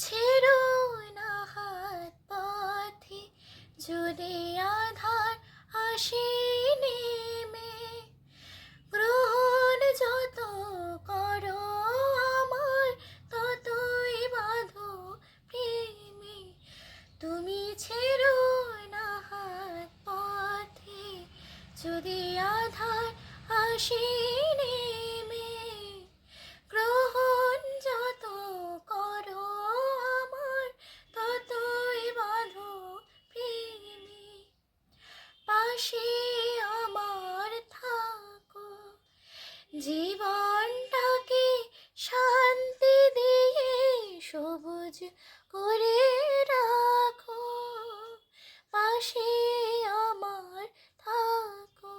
ছেড়ো না হাত পথে, যদি আধার আসে নেমে, গ্রহণ যত করো আমার, ততই বাঁধো প্রেমে। তুমি ছেড়ো না হাত পথে, যদি আধার আসে নেমে, গ্রহণ যত করো আমার, ততই বাঁধো প্রেমে। পাশে আমার থাকো, জীবনটাকে শান্তি দিয়ে সবুজ করে রাখো। পাশে আমার থাকো,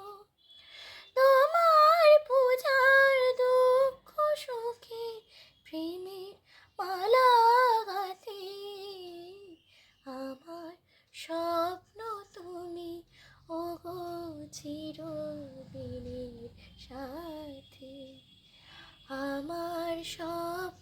তোমার পূজার দুঃখ সুখে প্রেমের মালা গাঁথি। আমার স্বপ্ন তুমি, ওগো চিরদিনের সাথী। আমার স্বপ্ন